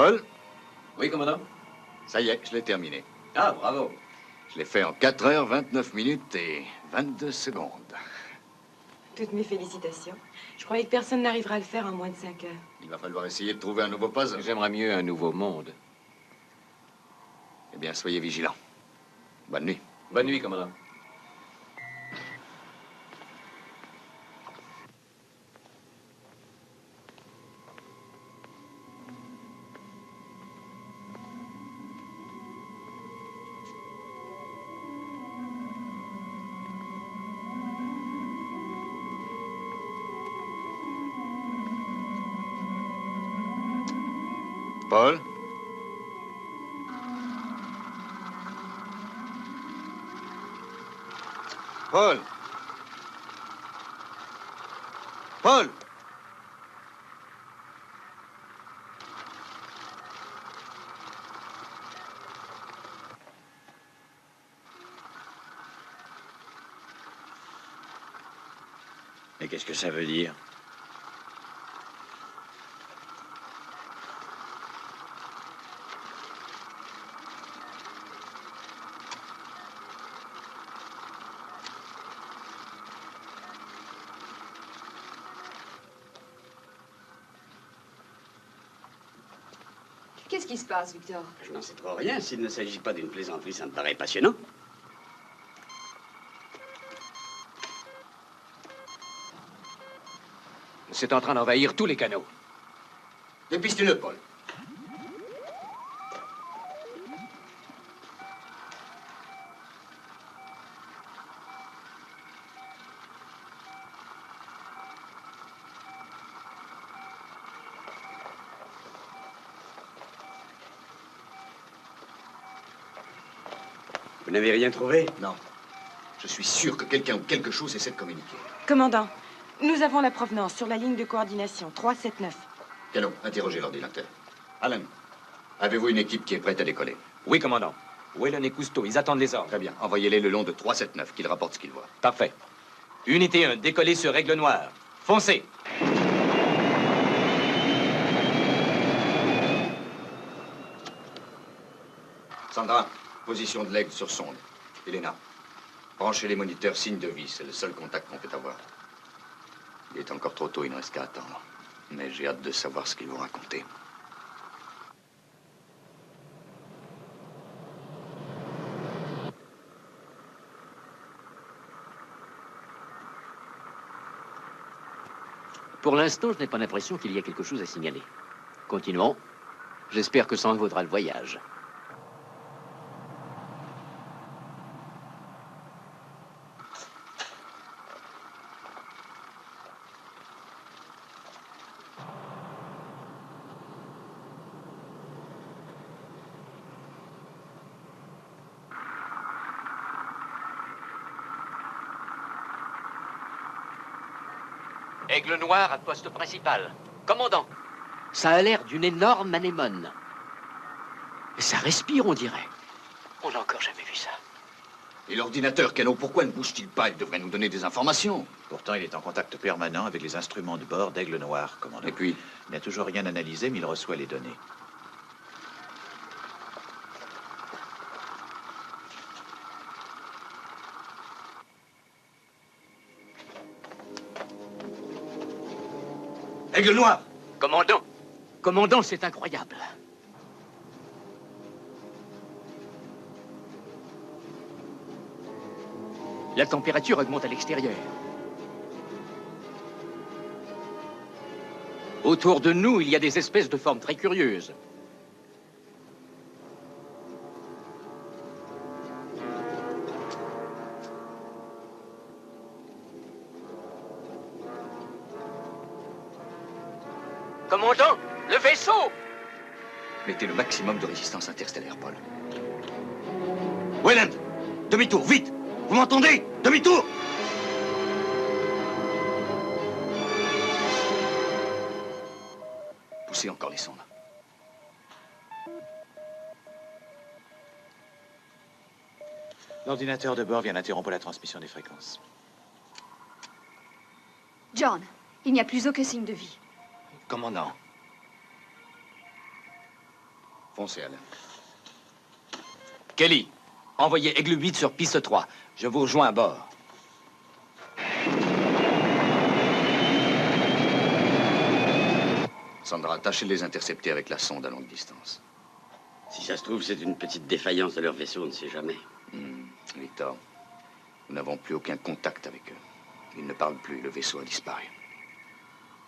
Paul? Oui, commandant. Ça y est, je l'ai terminé. Ah, bravo. Je l'ai fait en 4 heures, 29 minutes et 22 secondes. Toutes mes félicitations. Je croyais que personne n'arriverait à le faire en moins de 5 heures. Il va falloir essayer de trouver un nouveau puzzle. J'aimerais mieux un nouveau monde. Eh bien, soyez vigilants. Bonne nuit. Bonne nuit, commandant. Paul? Paul? Paul? Mais qu'est-ce que ça veut dire? Qu'est-ce qui se passe, Victor? Je n'en sais trop rien. S'il ne s'agit pas d'une plaisanterie, ça me paraît passionnant. C'est en train d'envahir tous les canaux. Dépistez-le, Paul. Vous n'avez rien trouvé? Non. Je suis sûr que quelqu'un ou quelque chose essaie de communiquer. Commandant, nous avons la provenance sur la ligne de coordination 379. Cano, interrogez l'ordinateur. Alan, avez-vous une équipe qui est prête à décoller? Oui, commandant. Whelan et Cousteau, ils attendent les ordres. Très bien. Envoyez-les le long de 379, qu'ils rapportent ce qu'ils voient. Parfait. Unité 1, décollez sur Aigle Noir. Foncez. Sandra, position de l'aigle sur sonde. Elena, branchez les moniteurs signe de vie, c'est le seul contact qu'on peut avoir. Il est encore trop tôt, il ne reste qu'à attendre. Mais j'ai hâte de savoir ce qu'ils vont raconter. Pour l'instant, je n'ai pas l'impression qu'il y ait quelque chose à signaler. Continuons. J'espère que ça en vaudra le voyage. Aigle Noir à poste principal. Commandant, ça a l'air d'une énorme anémone. Et ça respire, on dirait. On n'a encore jamais vu ça. Et l'ordinateur, Cano, pourquoi ne bouge-t-il pas? Il devrait nous donner des informations. Pourtant, il est en contact permanent avec les instruments de bord d'Aigle Noir, commandant. Et puis? Il n'a toujours rien analysé, mais il reçoit les données. Aigle Noir! Commandant! Commandant, c'est incroyable. La température augmente à l'extérieur. Autour de nous, il y a des espèces de formes très curieuses. Commandant, le vaisseau! Mettez le maximum de résistance interstellaire, Paul. Weyland! Demi-tour, vite! Vous m'entendez? Demi-tour! Poussez encore les sondes. L'ordinateur de bord vient d'interrompre la transmission des fréquences. John, il n'y a plus aucun signe de vie. Commandant. Foncez, Alain. Kelly, envoyez Aigle 8 sur piste 3. Je vous rejoins à bord. Sandra, tâchez de les intercepter avec la sonde à longue distance. Si ça se trouve, c'est une petite défaillance de leur vaisseau, on ne sait jamais. Victor, nous n'avons plus aucun contact avec eux. Ils ne parlent plus, le vaisseau a disparu.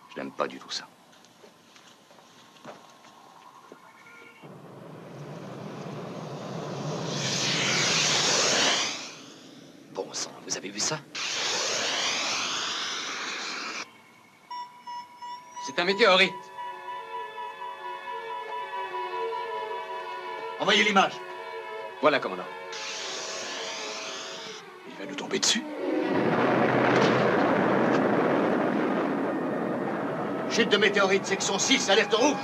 Je n'aime pas du tout ça. Bon sang, vous avez vu ça? C'est un météorite. Envoyez l'image. Voilà, commandant. Il va nous tomber dessus. Chute de météorite, section 6, alerte rouge.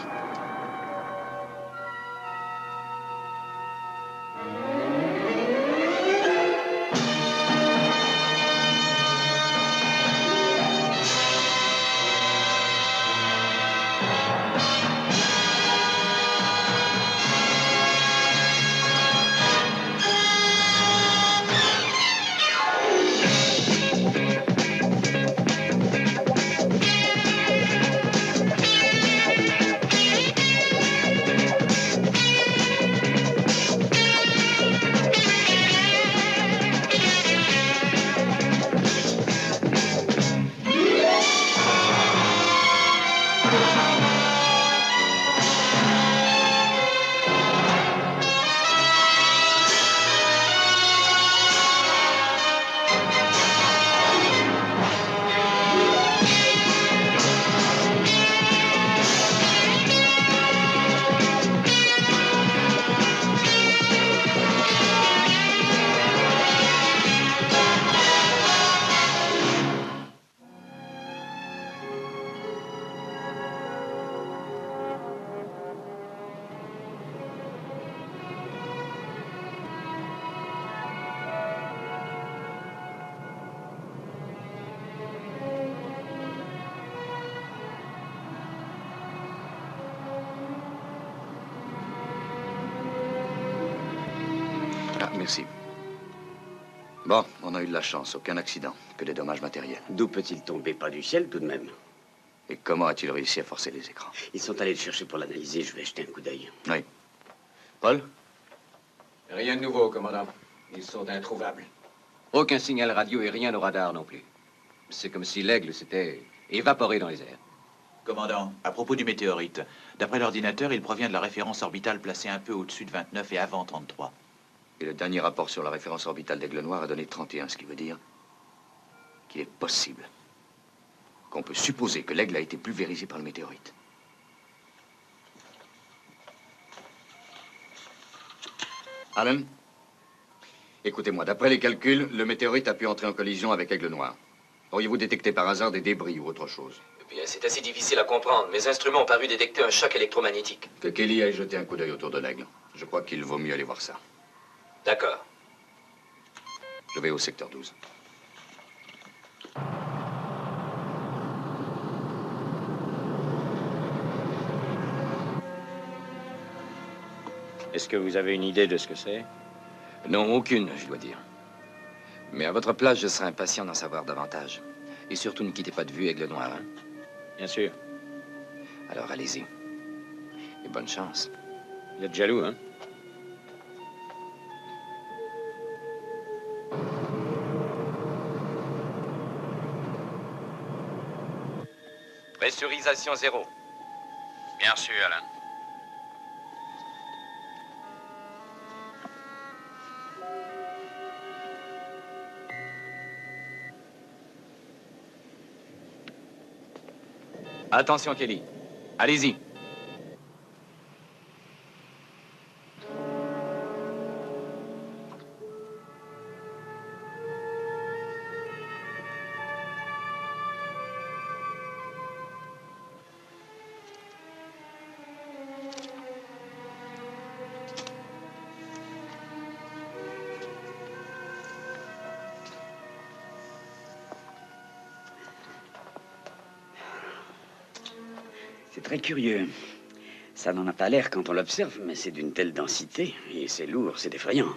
Ah, merci. Bon, on a eu de la chance. Aucun accident, que des dommages matériels. D'où peut-il tomber? Pas du ciel, tout de même. Et comment a-t-il réussi à forcer les écrans? Ils sont allés le chercher pour l'analyser. Je vais jeter un coup d'œil. Oui. Paul? Rien de nouveau, commandant. Ils sont introuvables. Aucun signal radio et rien au radar non plus. C'est comme si l'aigle s'était évaporé dans les airs. Commandant, à propos du météorite, d'après l'ordinateur, il provient de la référence orbitale placée un peu au-dessus de 29 et avant 33. Et le dernier rapport sur la référence orbitale d'Aigle Noir a donné 31, ce qui veut dire qu'il est possible qu'on peut supposer que l'aigle a été pulvérisé par le météorite. Alan, écoutez-moi, d'après les calculs, le météorite a pu entrer en collision avec Aigle Noir. Auriez-vous détecté par hasard des débris ou autre chose? Eh bien, c'est assez difficile à comprendre. Mes instruments ont paru détecter un choc électromagnétique. Que Kelly aille jeter un coup d'œil autour de l'aigle. Je crois qu'il vaut mieux aller voir ça. D'accord. Je vais au secteur 12. Est-ce que vous avez une idée de ce que c'est? Non, aucune, je dois dire. Mais à votre place, je serais impatient d'en savoir davantage. Et surtout, ne quittez pas de vue Aigle Noir, hein? Bien sûr. Alors, allez-y. Et bonne chance. Vous êtes jaloux, hein? Pressurisation 0. Bien sûr, Alan. Attention, Kelly. Allez-y. C'est très curieux. Ça n'en a pas l'air quand on l'observe, mais c'est d'une telle densité, et c'est lourd, c'est effrayant.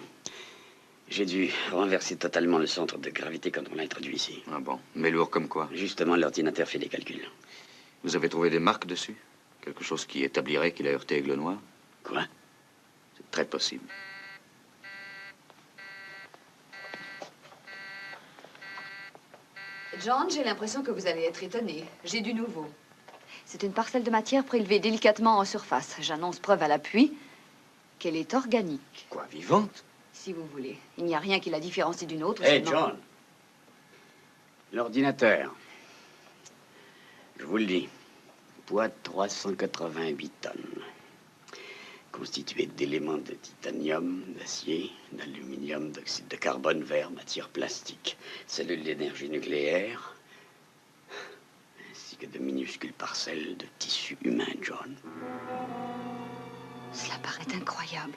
J'ai dû renverser totalement le centre de gravité quand on l'a introduit ici. Ah bon? Mais lourd comme quoi? Justement, l'ordinateur fait des calculs. Vous avez trouvé des marques dessus? Quelque chose qui établirait qu'il a heurté Aigle Noir? Quoi? C'est très possible. John, j'ai l'impression que vous allez être étonné. J'ai du nouveau. C'est une parcelle de matière prélevée délicatement en surface. J'annonce preuve à l'appui qu'elle est organique. Quoi, vivante? Si vous voulez. Il n'y a rien qui la différencie d'une autre. Hé, seulement- John! L'ordinateur. Je vous le dis. Poids de 388 tonnes. Constitué d'éléments de titanium, d'acier, d'aluminium, d'oxyde de carbone, verre, matière plastique, cellules d'énergie nucléaire, ainsi que de minuscules parcelles de tissu humain, John. Cela paraît incroyable.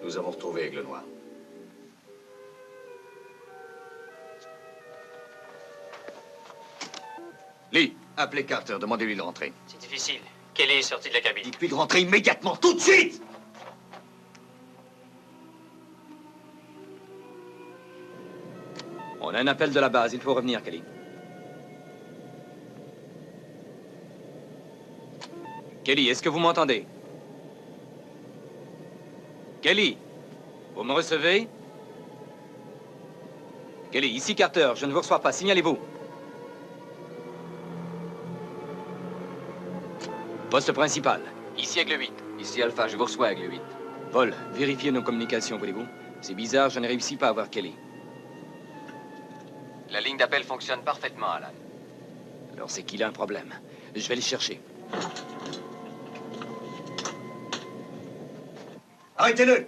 Nous avons retrouvé Aigle Noir. Lee, appelez Carter, demandez-lui de rentrer. C'est difficile. Kelly est sorti de la cabine. Dites-lui de rentrer immédiatement, tout de suite! On a un appel de la base, il faut revenir, Kelly. Kelly, est-ce que vous m'entendez? Kelly, vous me recevez? Kelly, ici Carter, je ne vous reçois pas, signalez-vous. Poste principal. Ici Aigle 8. Ici Alpha, je vous reçois Aigle 8. Paul, vérifiez nos communications, voulez-vous? C'est bizarre, je n'ai réussi pas à voir Kelly. La ligne d'appel fonctionne parfaitement, Alan. Alors c'est qu'il a un problème. Je vais le chercher. Arrêtez-le!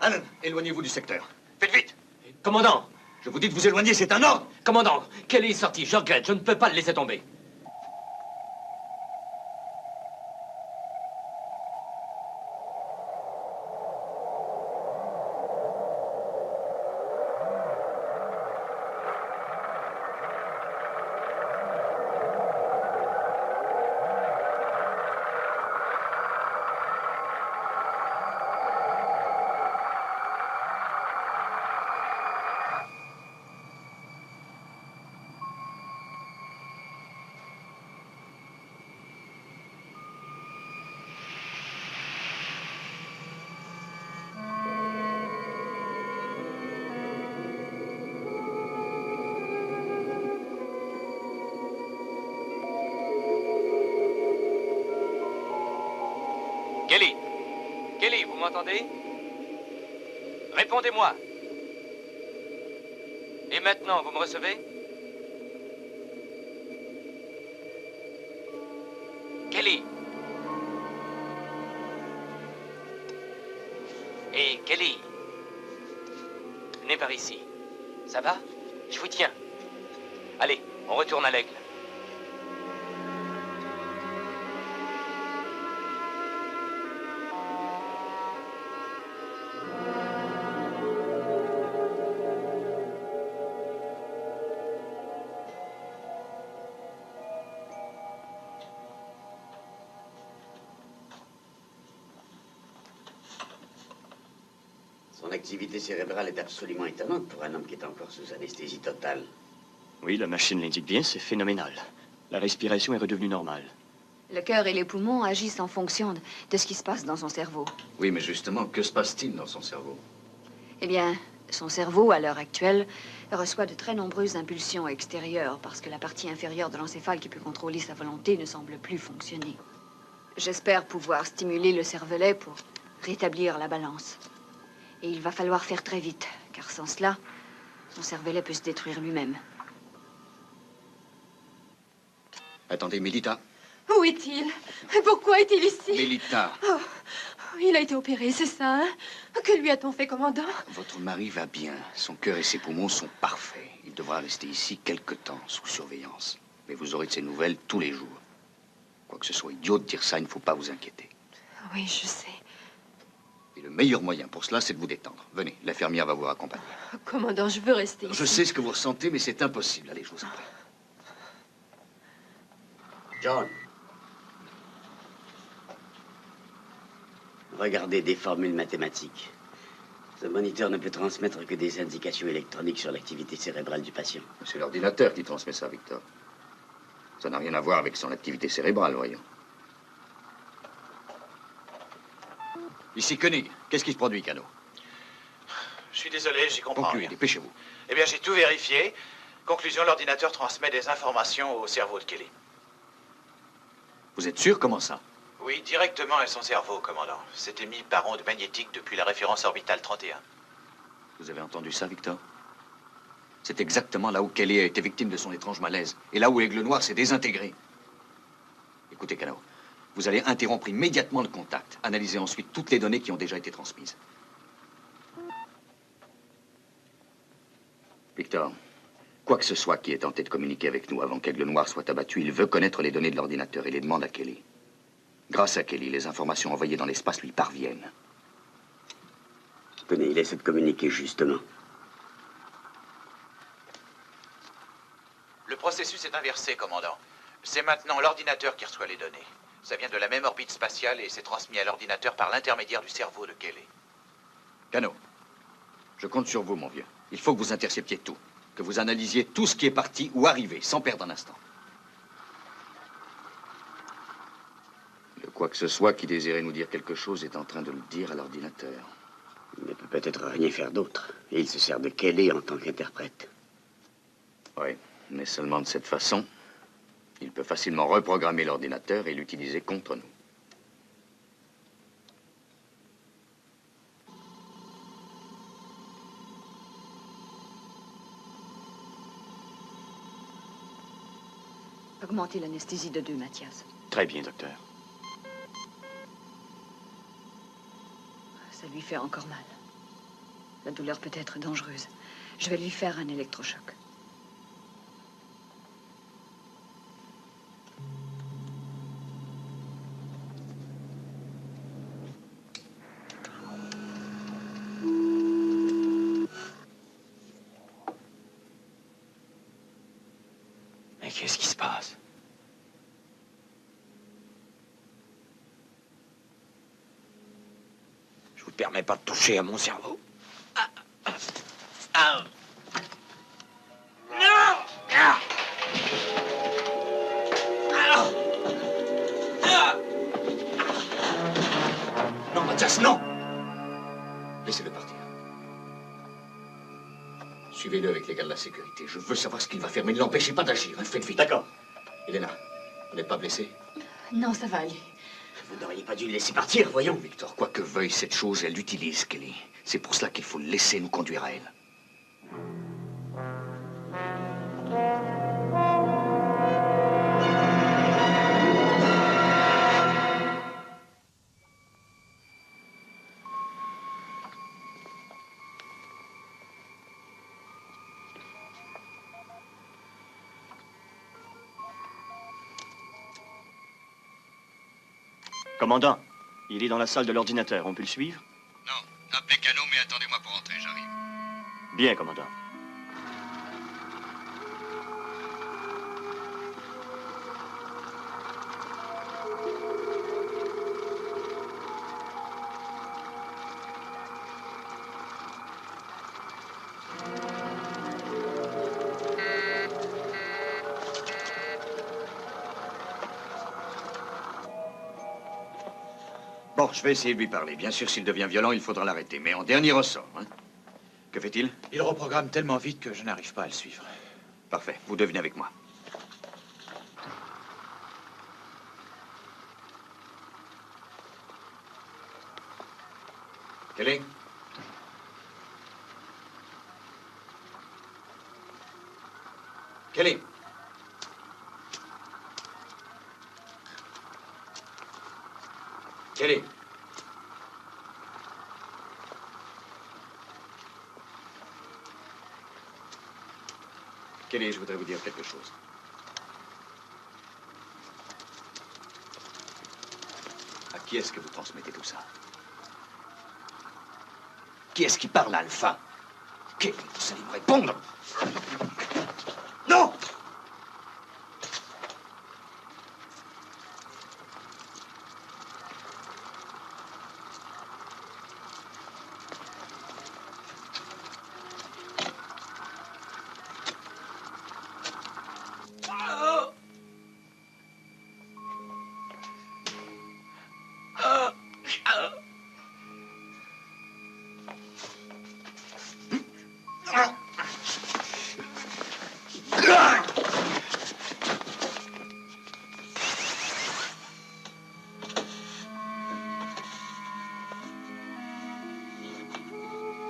Alan, éloignez-vous du secteur. Faites vite! Commandant! Je vous dis de vous éloigner, c'est un ordre! Commandant! Kelly est sorti, je regrette, je ne peux pas le laisser tomber. Kelly! Kelly, vous m'entendez? Répondez-moi! Et maintenant, vous me recevez? Kelly! Et Kelly! Venez par ici. Ça va? Je vous tiens. Allez, on retourne à l'Aigle. Son activité cérébrale est absolument étonnante pour un homme qui est encore sous anesthésie totale. Oui, la machine l'indique bien, c'est phénoménal. La respiration est redevenue normale. Le cœur et les poumons agissent en fonction de ce qui se passe dans son cerveau. Oui, mais justement, que se passe-t-il dans son cerveau? Eh bien, son cerveau, à l'heure actuelle, reçoit de très nombreuses impulsions extérieures parce que la partie inférieure de l'encéphale qui peut contrôler sa volonté ne semble plus fonctionner. J'espère pouvoir stimuler le cervelet pour rétablir la balance. Et il va falloir faire très vite, car sans cela, son cervelet peut se détruire lui-même. Attendez, Mélita. Où est-il? Pourquoi est-il ici? Mélita, Oh, il a été opéré, c'est ça, hein? Que lui a-t-on fait, commandant? votre mari va bien. Son cœur et ses poumons sont parfaits. Il devra rester ici quelque temps, sous surveillance. Mais vous aurez de ses nouvelles tous les jours. Quoique ce soit idiot de dire ça, il ne faut pas vous inquiéter. Oui, je sais. le meilleur moyen pour cela, c'est de vous détendre. Venez, l'infirmière va vous raccompagner. Oh, commandant, je veux rester ici. Je sais ce que vous ressentez, mais c'est impossible. Allez, je vous en prie. John. Regardez des formules mathématiques. Ce moniteur ne peut transmettre que des indications électroniques sur l'activité cérébrale du patient. C'est l'ordinateur qui transmet ça, Victor. Ça n'a rien à voir avec son activité cérébrale, voyons. Ici, Koenig. Qu'est-ce qui se produit, Cano? Je suis désolé, j'y comprends Concluez, rien. dépêchez-vous. Eh bien, j'ai tout vérifié. Conclusion, l'ordinateur transmet des informations au cerveau de Kelly. Vous êtes sûr? Comment ça? Oui, directement à son cerveau, commandant. C'est émis par onde magnétique depuis la référence orbitale 31. Vous avez entendu ça, Victor? C'est exactement là où Kelly a été victime de son étrange malaise. Et là où Aigle Noir s'est désintégré. Écoutez, Cano, vous allez interrompre immédiatement le contact. Analysez ensuite toutes les données qui ont déjà été transmises. Victor, quoi que ce soit qui ait tenté de communiquer avec nous avant qu'Aigle Noir soit abattu, il veut connaître les données de l'ordinateur et les demande à Kelly. Grâce à Kelly, les informations envoyées dans l'espace lui parviennent. Tenez, il essaie de communiquer justement. Le processus est inversé, commandant. C'est maintenant l'ordinateur qui reçoit les données. Ça vient de la même orbite spatiale et c'est transmis à l'ordinateur par l'intermédiaire du cerveau de Kelly. Cano, je compte sur vous, mon vieux. Il faut que vous interceptiez tout. Que vous analysiez tout ce qui est parti ou arrivé, sans perdre un instant. Le quoi que ce soit qui désirait nous dire quelque chose est en train de le dire à l'ordinateur. Il ne peut peut-être rien faire d'autre. Et il se sert de Kelly en tant qu'interprète. Oui, mais seulement de cette façon. Il peut facilement reprogrammer l'ordinateur et l'utiliser contre nous. Augmentez l'anesthésie de 2, Mathias. Très bien, docteur. Ça lui fait encore mal. La douleur peut être dangereuse. Je vais lui faire un électrochoc. Mais qu'est-ce qui se passe? Je vous permets pas de toucher à mon cerveau. Non, Mathias, non! Laissez-le partir. Suivez-le avec les gars de la sécurité. Je veux savoir ce qu'il va faire, mais ne l'empêchez pas d'agir. Hein. Faites vite. D'accord. Elena, vous n'êtes pas blessée? Non, ça va aller. Vous n'auriez pas dû le laisser partir, voyons. Victor, quoi que veuille cette chose, elle l'utilise, Kelly. C'est pour cela qu'il faut le laisser nous conduire à elle. Commandant, il est dans la salle de l'ordinateur. On peut le suivre? Non, appelez Cano, mais attendez-moi pour entrer, j'arrive. Bien, commandant. Bon, je vais essayer de lui parler. Bien sûr, s'il devient violent, il faudra l'arrêter. Mais en dernier ressort, hein. Que fait-il? Il reprogramme tellement vite que je n'arrive pas à le suivre. Parfait, vous devenez avec moi. Kelly? Kelly? Kelly? Kelly, je voudrais vous dire quelque chose. À qui est-ce que vous transmettez tout ça? Qui est-ce qui parle, Alpha? Kelly, vous allez me répondre. Non!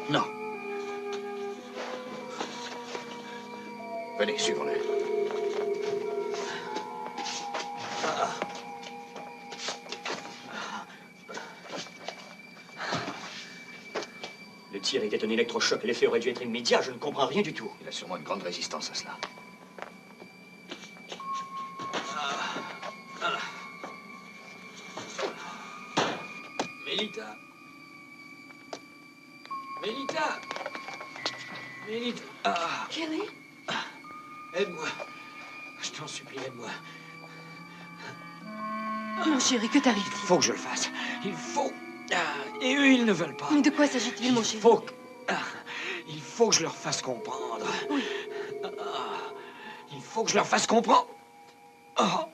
Non. Venez, suivons-le. Le tir était un électrochoc. L'effet aurait dû être immédiat. Je ne comprends rien du tout. Il a sûrement une grande résistance à cela. Mélita. Mélita. Mélita. Ah. Kelly? Aide-moi. Je t'en supplie, aide-moi. Mon chéri, que t'arrive-t-il? Il faut que je le fasse. Il faut. Et eux, ils ne veulent pas. Mais de quoi s'agit-il, mon chéri? Il faut que je leur fasse comprendre. Oui. Il faut que je leur fasse comprendre. Ah.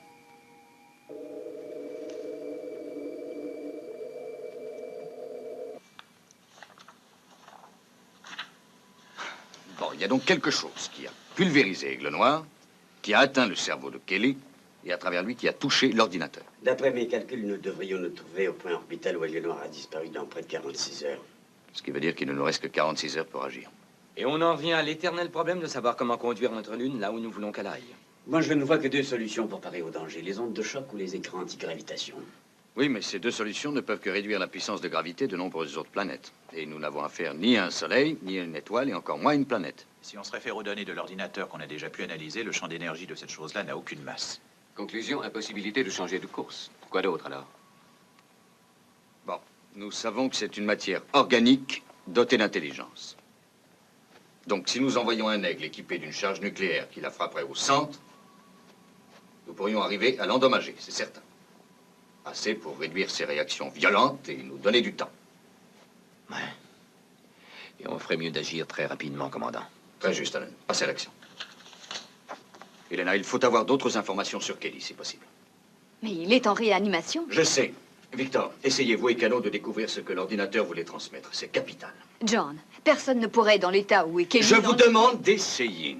Bon, il y a donc quelque chose qui a pulvérisé Aigle Noir, qui a atteint le cerveau de Kelly, et à travers lui qui a touché l'ordinateur. D'après mes calculs, nous devrions nous trouver au point orbital où Aigle Noir a disparu dans près de 46 heures. Ce qui veut dire qu'il ne nous reste que 46 heures pour agir. Et on en revient à l'éternel problème de savoir comment conduire notre Lune là où nous voulons qu'elle aille. Moi, je ne vois que deux solutions pour parer au danger, les ondes de choc ou les écrans anti-gravitation. Oui, mais ces deux solutions ne peuvent que réduire la puissance de gravité de nombreuses autres planètes. Et nous n'avons affaire ni à un soleil, ni à une étoile, et encore moins à une planète. Si on se réfère aux données de l'ordinateur qu'on a déjà pu analyser, le champ d'énergie de cette chose-là n'a aucune masse. Conclusion, impossibilité de changer de course. Quoi d'autre, alors? Bon, nous savons que c'est une matière organique dotée d'intelligence. Donc, si nous envoyons un aigle équipé d'une charge nucléaire qui la frapperait au centre, nous pourrions arriver à l'endommager, c'est certain. Assez pour réduire ses réactions violentes et nous donner du temps. Ouais. Et on ferait mieux d'agir très rapidement, commandant. Très juste, Alan. Passez à l'action. Elena, il faut avoir d'autres informations sur Kelly, si possible. Mais il est en réanimation. Je sais. Victor, essayez, vous et Cano, de découvrir ce que l'ordinateur voulait transmettre. C'est capital. John, personne ne pourrait, dans l'état où est Kelly... Je vous demande d'essayer.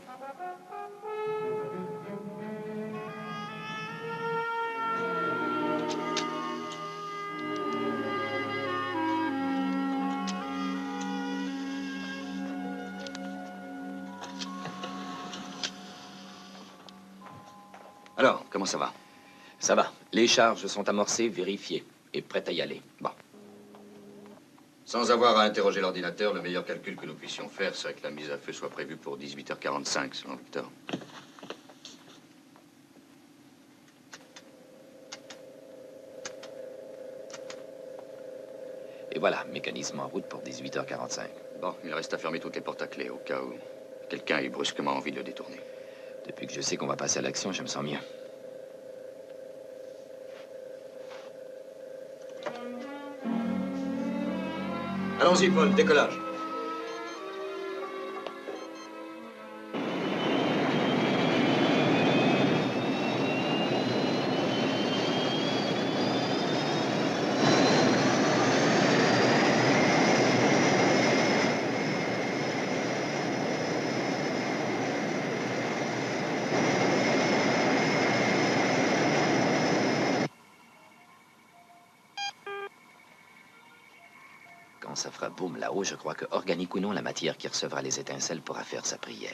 Alors, comment ça va? Ça va. Les charges sont amorcées, vérifiées et prêtes à y aller. Bon. Sans avoir à interroger l'ordinateur, le meilleur calcul que nous puissions faire serait que la mise à feu soit prévue pour 18h45, selon Victor. Et voilà, mécanisme en route pour 18h45. Bon, il reste à fermer toutes les portes à clé au cas où quelqu'un ait brusquement envie de le détourner. Depuis que je sais qu'on va passer à l'action, je me sens mieux. Allons-y, Paul, décollage. Quand ça fera boum là-haut, je crois que, organique ou non, la matière qui recevra les étincelles pourra faire sa prière.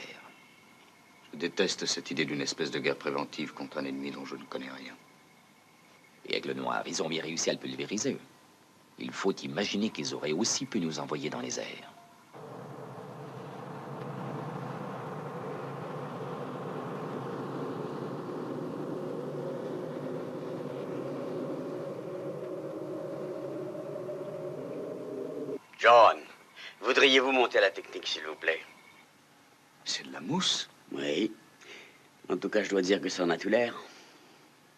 Je déteste cette idée d'une espèce de guerre préventive contre un ennemi dont je ne connais rien. Et Aigle Noir, ils ont bien réussi à le pulvériser. Il faut imaginer qu'ils auraient aussi pu nous envoyer dans les airs. John, Voudriez-vous monter à la technique, s'il vous plaît? C'est de la mousse? Oui. En tout cas, je dois dire que ça en a tout l'air.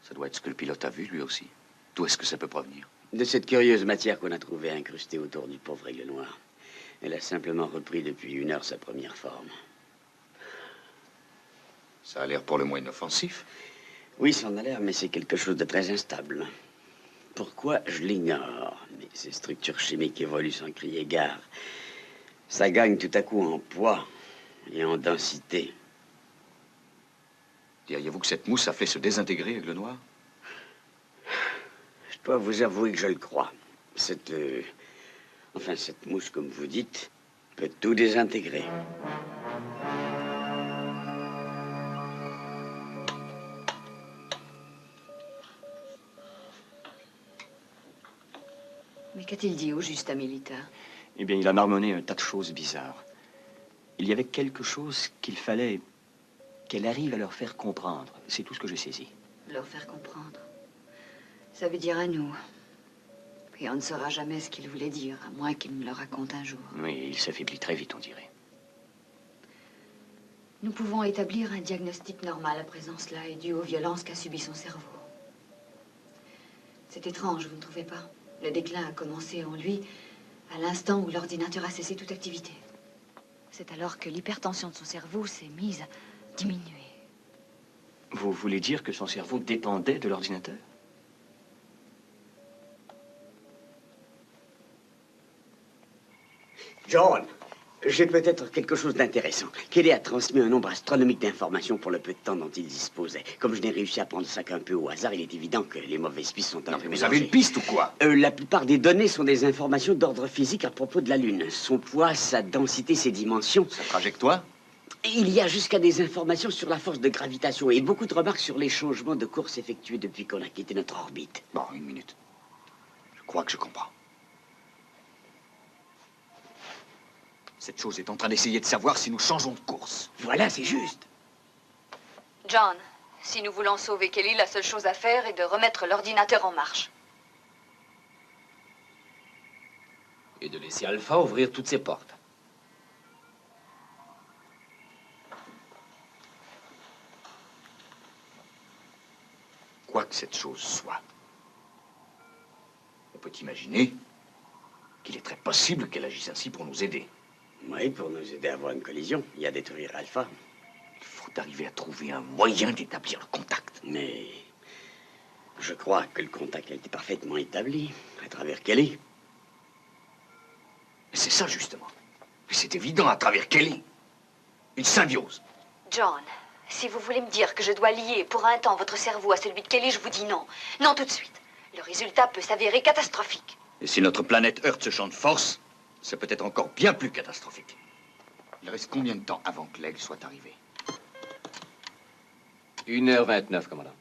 Ça doit être ce que le pilote a vu, lui aussi. D'où est-ce que ça peut provenir? De cette curieuse matière qu'on a trouvée incrustée autour du pauvre aigle noir. Elle a simplement repris depuis 1 heure sa première forme. Ça a l'air pour le moins inoffensif. Oui, ça en a l'air, mais c'est quelque chose de très instable. Pourquoi, je l'ignore. Mais ces structures chimiques évoluent sans crier gare. Ça gagne tout à coup en poids et en densité. Diriez-vous que cette mousse a fait se désintégrer, aigle noir? Je dois vous avouer que je le crois. Cette mousse, comme vous dites, peut tout désintégrer. Mais qu'a-t-il dit au juste, Amelita? Eh bien, il a marmonné un tas de choses bizarres. Il y avait quelque chose qu'il fallait qu'elle arrive à leur faire comprendre. C'est tout ce que j'ai saisi. Leur faire comprendre. Ça veut dire à nous. Et on ne saura jamais ce qu'il voulait dire, à moins qu'il me le raconte un jour. Oui, il s'affaiblit très vite, on dirait. Nous pouvons établir un diagnostic normal à présent. Cela est dû aux violences qu'a subi son cerveau. C'est étrange, vous ne trouvez pas? Le déclin a commencé en lui à l'instant où l'ordinateur a cessé toute activité. C'est alors que l'hypertension de son cerveau s'est mise à diminuer. Vous voulez dire que son cerveau dépendait de l'ordinateur? John, j'ai peut-être quelque chose d'intéressant. Kelly a transmis un nombre astronomique d'informations pour le peu de temps dont il disposait. Comme je n'ai réussi à prendre ça qu'un peu au hasard, il est évident que les mauvaises pistes sont un peu Vous mélangées. avez une piste ou quoi? La plupart des données sont des informations d'ordre physique à propos de la Lune. Son poids, sa densité, ses dimensions. Sa trajectoire? Il y a jusqu'à des informations sur la force de gravitation et beaucoup de remarques sur les changements de course effectués depuis qu'on a quitté notre orbite. Bon, une minute. Je crois que je comprends. Cette chose est en train d'essayer de savoir si nous changeons de course. Voilà, c'est juste. John, si nous voulons sauver Kelly, la seule chose à faire est de remettre l'ordinateur en marche. Et de laisser Alpha ouvrir toutes ses portes. Quoi que cette chose soit, on peut imaginer qu'il est très possible qu'elle agisse ainsi pour nous aider. Oui, pour nous aider à avoir une collision et à détruire Alpha. Il faut arriver à trouver un moyen d'établir le contact. Mais je crois que le contact a été parfaitement établi à travers Kelly. Mais c'est ça, justement. Et c'est évident à travers Kelly. Une symbiose. John, si vous voulez me dire que je dois lier pour un temps votre cerveau à celui de Kelly, je vous dis non. Non tout de suite. Le résultat peut s'avérer catastrophique. Et si notre planète heurte ce champ de force, ça peut être encore bien plus catastrophique. Il reste combien de temps avant que l'aigle soit arrivé? 1h29, commandant.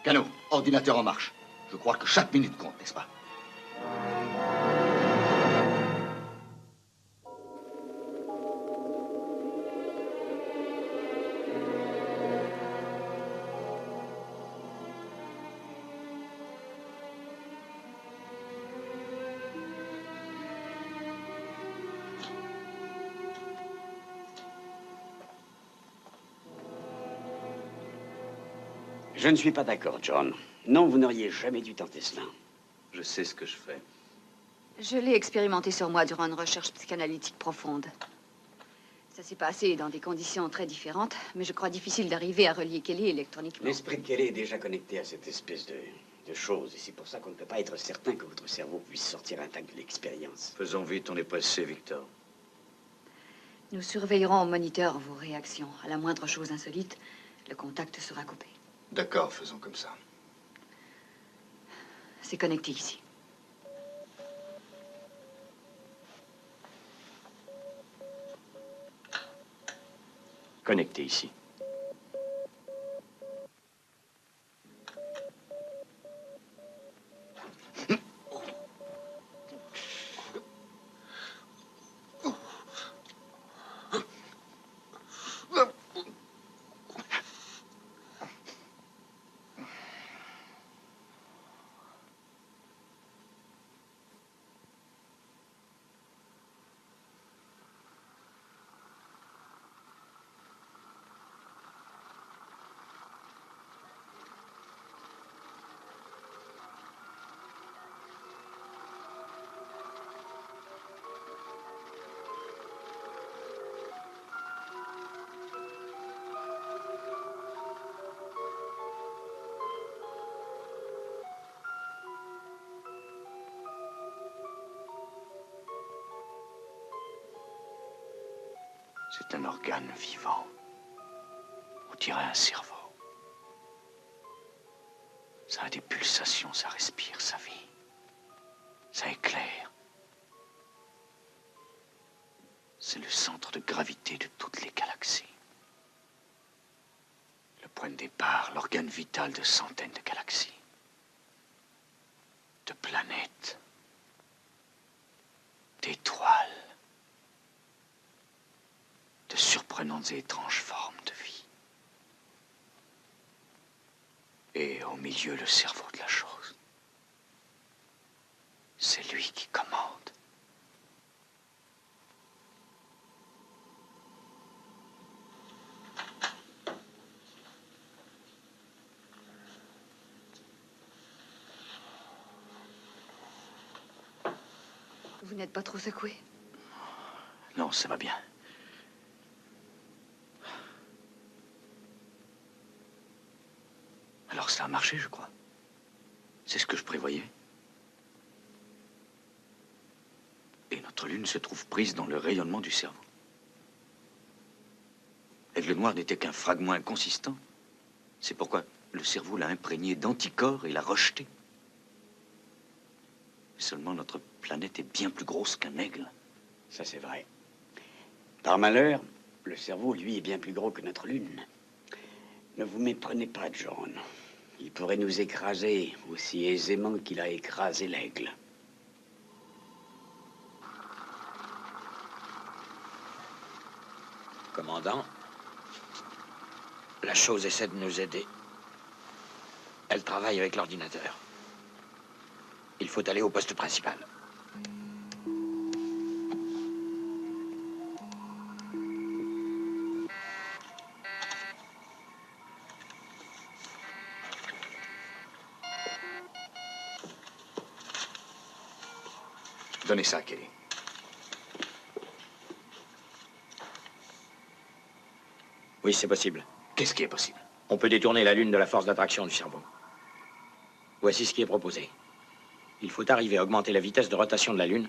Cano, ordinateur en marche. Je crois que chaque minute compte, n'est-ce pas? Je ne suis pas d'accord, John. Non, vous n'auriez jamais dû tenter cela. Je sais ce que je fais. Je l'ai expérimenté sur moi durant une recherche psychanalytique profonde. Ça s'est passé dans des conditions très différentes, mais je crois difficile d'arriver à relier Kelly électroniquement. L'esprit de Kelly est déjà connecté à cette espèce de chose, et c'est pour ça qu'on ne peut pas être certain que votre cerveau puisse sortir intact de l'expérience. Faisons vite, on est pressé, Victor. Nous surveillerons au moniteur vos réactions. À la moindre chose insolite, le contact sera coupé. D'accord, faisons comme ça. C'est connecté ici. Connecté ici. C'est un organe vivant. On dirait un cerveau. Ça a des pulsations, ça respire, ça vit. Ça éclaire. C'est le centre de gravité de toutes les galaxies. Le point de départ, l'organe vital de centaines de galaxies. De planètes. D'étoiles. De surprenantes et étranges formes de vie. Et au milieu, le cerveau de la chose. C'est lui qui commande. Vous n'êtes pas trop secoué? Non, ça va bien. Alors ça a marché, je crois. C'est ce que je prévoyais. Et notre lune se trouve prise dans le rayonnement du cerveau. L'aigle noir n'était qu'un fragment inconsistant. C'est pourquoi le cerveau l'a imprégné d'anticorps et l'a rejeté. Seulement notre planète est bien plus grosse qu'un aigle. Ça, c'est vrai. Par malheur, le cerveau, lui, est bien plus gros que notre lune. Ne vous méprenez pas, John. Il pourrait nous écraser aussi aisément qu'il a écrasé l'aigle. Commandant, la chose essaie de nous aider. Elle travaille avec l'ordinateur. Il faut aller au poste principal. Donnez ça à Kelly. Oui, c'est possible. Qu'est-ce qui est possible? On peut détourner la Lune de la force d'attraction du cerveau. Voici ce qui est proposé. Il faut arriver à augmenter la vitesse de rotation de la Lune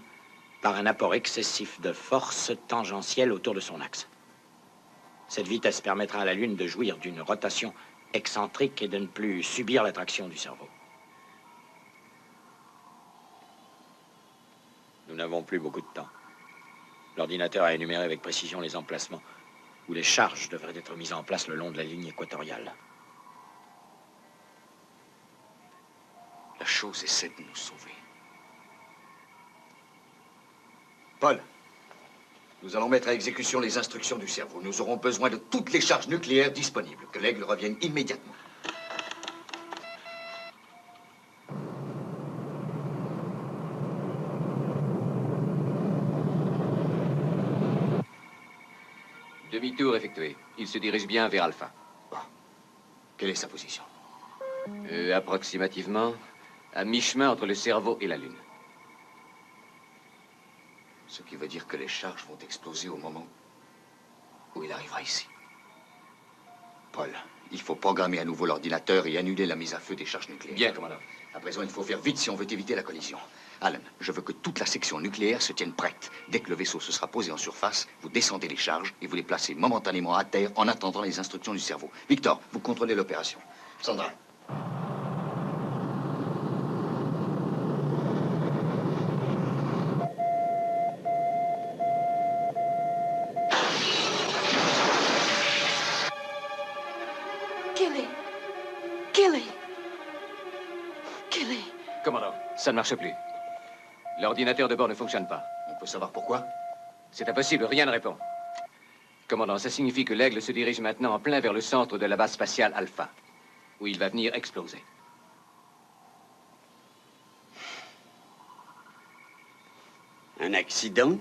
par un apport excessif de force tangentielle autour de son axe. Cette vitesse permettra à la Lune de jouir d'une rotation excentrique et de ne plus subir l'attraction du cerveau. Nous n'avons plus beaucoup de temps. L'ordinateur a énuméré avec précision les emplacements où les charges devraient être mises en place le long de la ligne équatoriale. La chose essaie de nous sauver. Paul, nous allons mettre à exécution les instructions du cerveau. Nous aurons besoin de toutes les charges nucléaires disponibles. Que l'aigle revienne immédiatement. Demi-tour effectué. Il se dirige bien vers Alpha. Bon. Quelle est sa position? Approximativement à mi-chemin entre le cerveau et la Lune. Ce qui veut dire que les charges vont exploser au moment où il arrivera ici. Paul, il faut programmer à nouveau l'ordinateur et annuler la mise à feu des charges nucléaires. Bien, commandant. À présent, il faut faire vite si on veut éviter la collision. Alan, je veux que toute la section nucléaire se tienne prête. Dès que le vaisseau se sera posé en surface, vous descendez les charges et vous les placez momentanément à terre en attendant les instructions du cerveau. Victor, vous contrôlez l'opération. Sandra. Kelly. Commandant, ça ne marche plus. L'ordinateur de bord ne fonctionne pas. On peut savoir pourquoi? C'est impossible, rien ne répond. Commandant, ça signifie que l'aigle se dirige maintenant en plein vers le centre de la base spatiale Alpha, où il va venir exploser. Un accident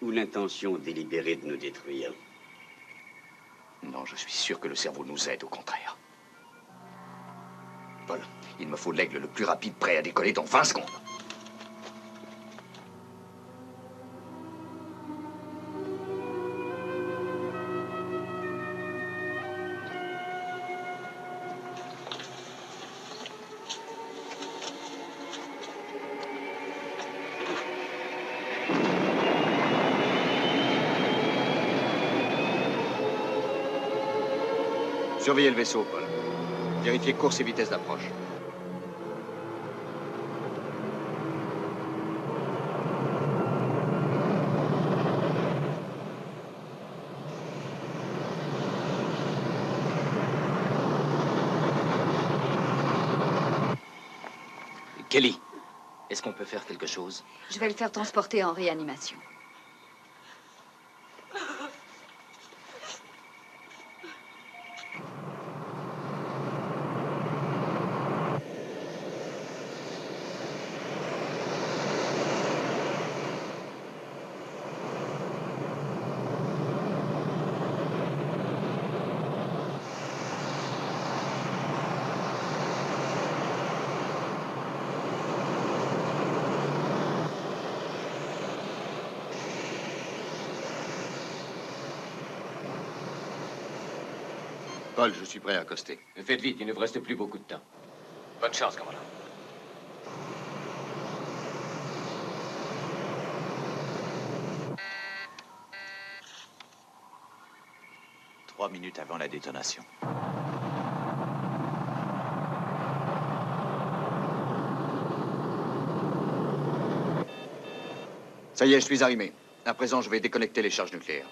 ou l'intention délibérée de nous détruire? Non, je suis sûr que le cerveau nous aide, au contraire. Paul, il me faut l'aigle le plus rapide, prêt à décoller dans 20 secondes. Surveillez le vaisseau, Paul. Vérifiez course et vitesse d'approche. Kelly, est-ce qu'on peut faire quelque chose? Je vais le faire transporter en réanimation. Paul, je suis prêt à accoster. Faites vite, il ne vous reste plus beaucoup de temps. Bonne chance, commandant. Trois minutes avant la détonation. Ça y est, je suis arrimé. À présent, je vais déconnecter les charges nucléaires.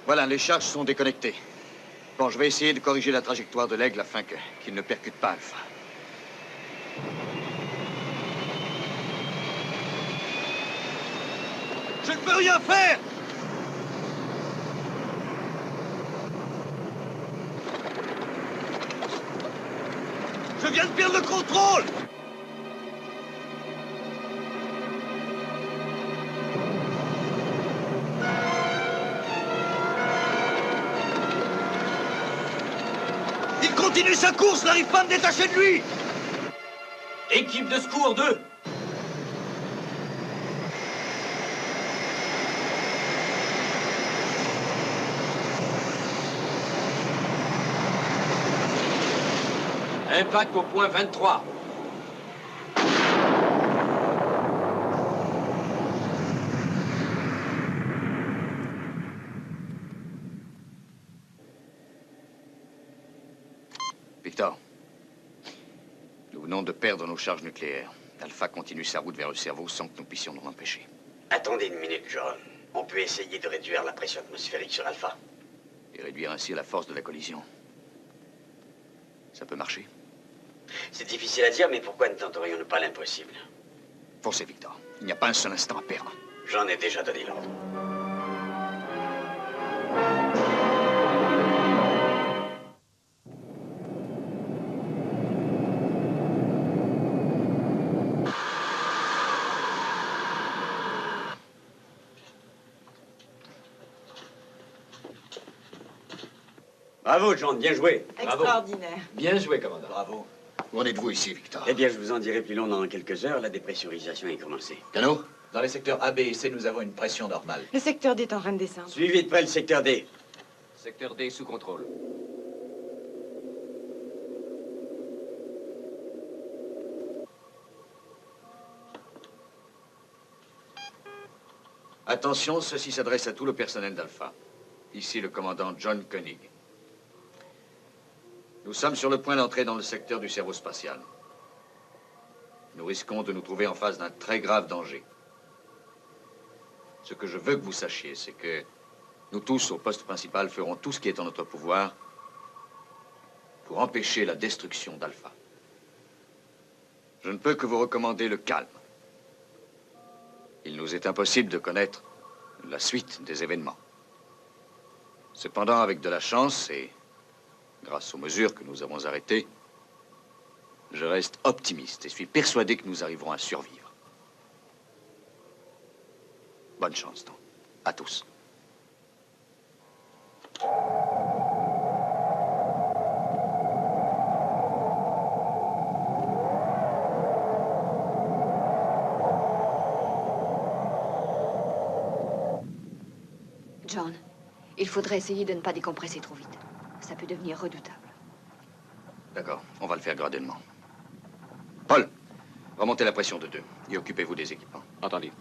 Voilà, les charges sont déconnectées. Bon, je vais essayer de corriger la trajectoire de l'aigle afin qu'il ne percute pas Alpha. Je ne peux rien faire! Je viens de perdre le contrôle! Il continue sa course, n'arrive pas à me détacher de lui! Équipe de secours 2! Impact au point 23. Victor, nous venons de perdre nos charges nucléaires. Alpha continue sa route vers le cerveau sans que nous puissions nous empêcher. Attendez une minute, John. On peut essayer de réduire la pression atmosphérique sur Alpha. Et réduire ainsi la force de la collision. Ça peut marcher? C'est difficile à dire, mais pourquoi ne tenterions-nous pas l'impossible? Foncez, Victor. Il n'y a pas un seul instant à perdre. J'en ai déjà donné l'ordre. Bravo, John, bien joué. Extraordinaire. Bien joué, commandant. Bravo. Où en êtes-vous ici, Victor? Eh bien, je vous en dirai plus long dans quelques heures. La dépressurisation est commencée. Cano? Dans les secteurs A, B et C, nous avons une pression normale. Le secteur D est en train de descendre. Suivez de près le secteur D. Secteur D sous contrôle. Attention, ceci s'adresse à tout le personnel d'Alpha. Ici le commandant John Koenig. Nous sommes sur le point d'entrer dans le secteur du cerveau spatial. Nous risquons de nous trouver en face d'un très grave danger. Ce que je veux que vous sachiez, c'est que nous tous, au poste principal, ferons tout ce qui est en notre pouvoir pour empêcher la destruction d'Alpha. Je ne peux que vous recommander le calme. Il nous est impossible de connaître la suite des événements. Cependant, avec de la chance et grâce aux mesures que nous avons arrêtées, je reste optimiste et suis persuadé que nous arriverons à survivre. Bonne chance, donc, à tous. John, il faudrait essayer de ne pas décompresser trop vite. Ça peut devenir redoutable. D'accord, on va le faire graduellement. Paul, remontez la pression de 2 et occupez-vous des équipements. Entendu.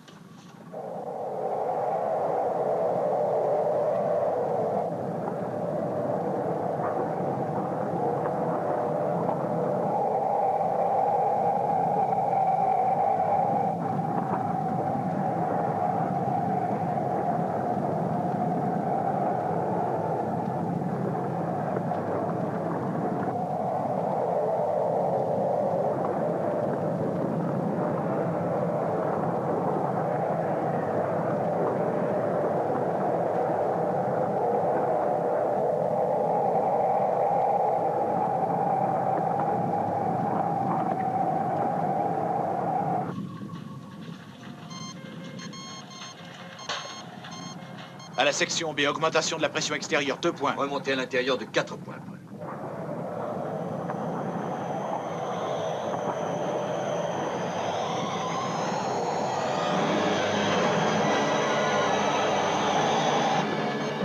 À la section B, augmentation de la pression extérieure, 2 points. Remontez à l'intérieur de 4 points, Paul.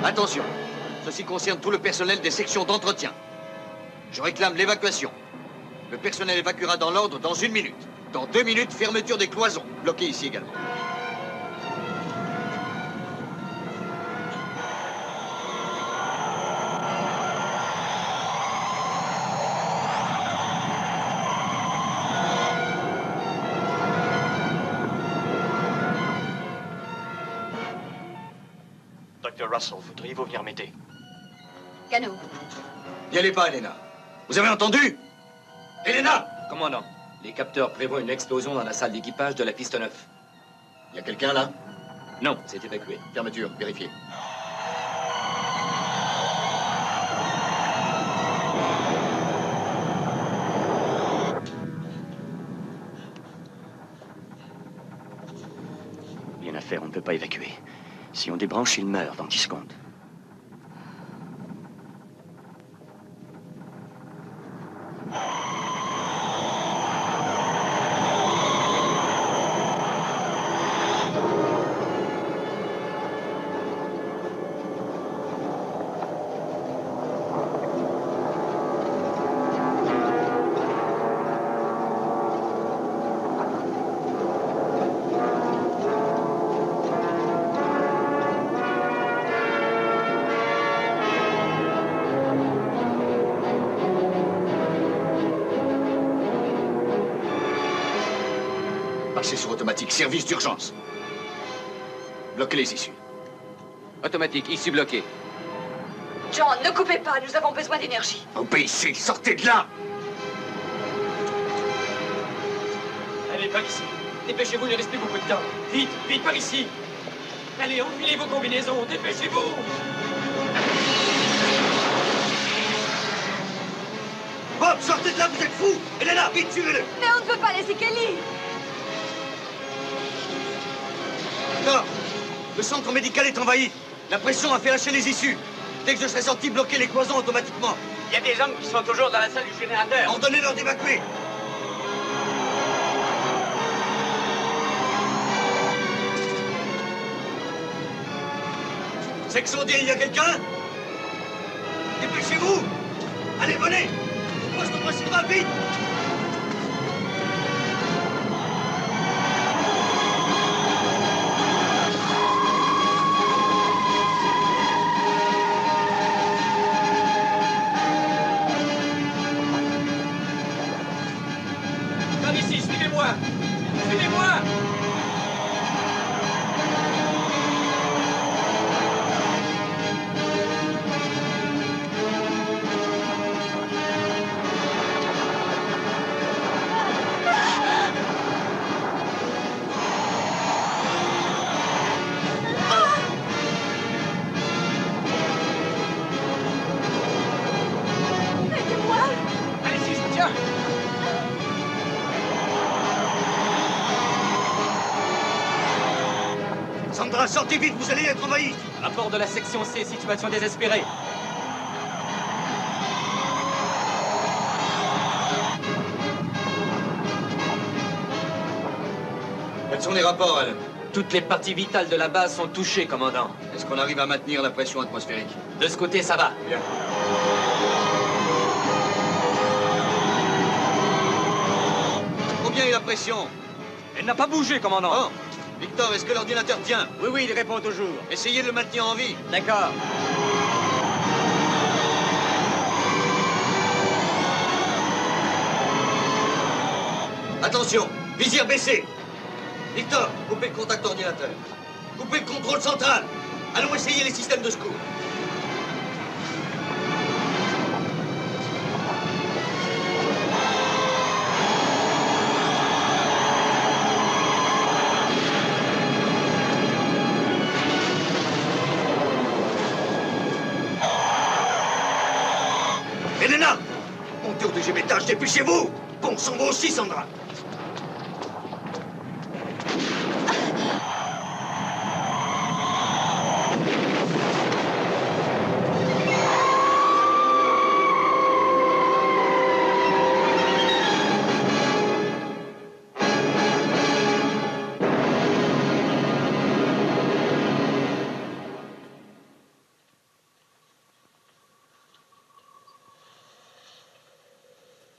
Attention, ceci concerne tout le personnel des sections d'entretien. Je réclame l'évacuation. Le personnel évacuera dans l'ordre dans 1 minute. Dans 2 minutes, fermeture des cloisons. Bloqué ici également. Dr. Russell, voudriez-vous venir m'aider? Cano. N'y allez pas, Elena. Vous avez entendu? Elena! Commandant, les capteurs prévoient une explosion dans la salle d'équipage de la piste 9. Y a quelqu'un là? Non, c'est évacué. Fermeture, vérifiez. Rien à faire, on ne peut pas évacuer. Si on débranche, il meurt dans 10 secondes. Marchez sur automatique, service d'urgence. Bloquez les issues. Automatique, issue bloquée. John, ne coupez pas, nous avons besoin d'énergie. Obéissez, sortez de là! Allez, par ici. Dépêchez-vous, ne restez beaucoup de temps. Vite, vite, par ici. Allez, enfilez vos combinaisons, dépêchez-vous. Bob, sortez de là, vous êtes fous! Elena, vite, suivez-le! Mais on ne peut pas laisser Kelly. Non! Le centre médical est envahi. La pression a fait lâcher les issues. Dès que je serai sorti, bloquez les cloisons automatiquement. Il y a des hommes qui sont toujours dans la salle du générateur. Ordonnez-leur d'évacuer. Section D, il y a quelqu'un? Dépêchez-vous! Allez, venez! Poste principal, vite! Par ici, suivez-moi. Suivez-moi. Allez-y, je vous tiens. Sandra, sortez vite, vous allez être envahis! Rapport de la section C, situation désespérée. Quels sont les rapports, Alan? Toutes les parties vitales de la base sont touchées, commandant. Est-ce qu'on arrive à maintenir la pression atmosphérique? De ce côté, ça va. Bien. Combien est la pression? Elle n'a pas bougé, commandant. Oh. Victor, est-ce que l'ordinateur tient? Oui, oui, il répond toujours. Essayez de le maintenir en vie. D'accord. Attention, visière baissée. Victor, coupez le contact ordinateur. Coupez le contrôle central. Allons essayer les systèmes de secours. Elena, montez au deuxième étage, dépêchez-vous. Bon sang, vous aussi, Sandra.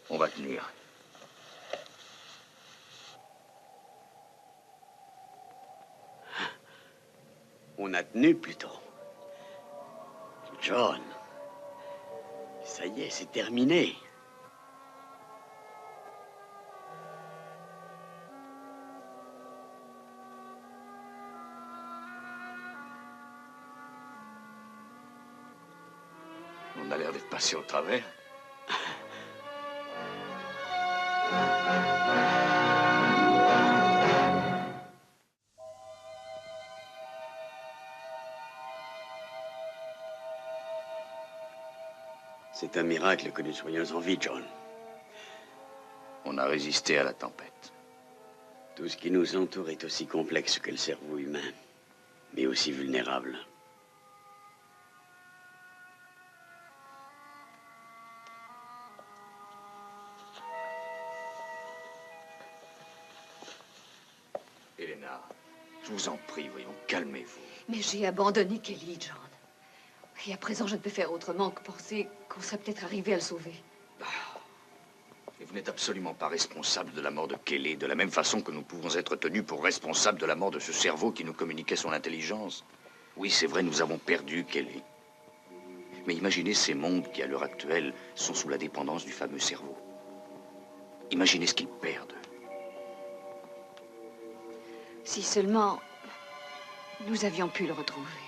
On va tenir. On a tenu plutôt. John, ça y est, c'est terminé. On a l'air d'être passé au travers. C'est un miracle que nous soyons en vie, John. On a résisté à la tempête. Tout ce qui nous entoure est aussi complexe que le cerveau humain, mais aussi vulnérable. Elena, je vous en prie, voyons, calmez-vous. Mais j'ai abandonné Kelly, John. Et à présent, je ne peux faire autrement que penser qu'on serait peut-être arrivé à le sauver. Et vous n'êtes absolument pas responsable de la mort de Kelly, de la même façon que nous pouvons être tenus pour responsables de la mort de ce cerveau qui nous communiquait son intelligence. Oui, c'est vrai, nous avons perdu Kelly. Mais imaginez ces mondes qui, à l'heure actuelle, sont sous la dépendance du fameux cerveau. Imaginez ce qu'ils perdent. Si seulement nous avions pu le retrouver.